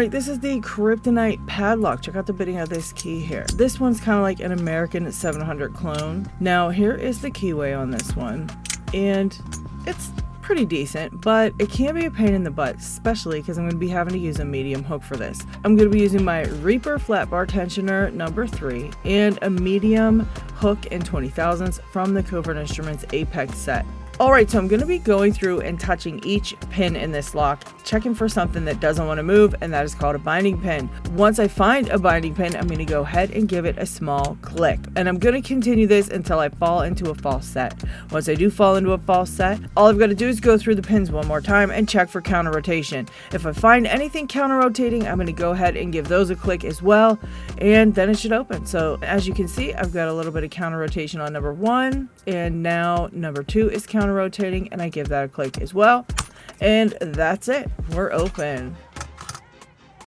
Alright, this is the Kryptonite Padlock. Check out the bidding of this key here. This one's kind of like an American 700 clone. Now, here is the keyway on this one. And it's pretty decent, but it can be a pain in the butt, especially because I'm going to be having to use a medium hook for this. I'm going to be using my Reaper flat bar tensioner number 3 and a medium hook in 20 thousandths from the Covert Instruments Apex set. Alright, so I'm going to be going through and touching each pin in this lock, checking for something that doesn't want to move, and that is called a binding pin. Once I find a binding pin, I'm going to go ahead and give it a small click. And I'm going to continue this until I fall into a false set. Once I do fall into a false set, all I've got to do is go through the pins one more time and check for counter rotation. If I find anything counter rotating, I'm going to go ahead and give those a click as well, and then it should open. So as you can see, I've got a little bit of counter rotation on number 1, and now number 2 is counter rotating, and I give that a click as well, and that's it. We're open.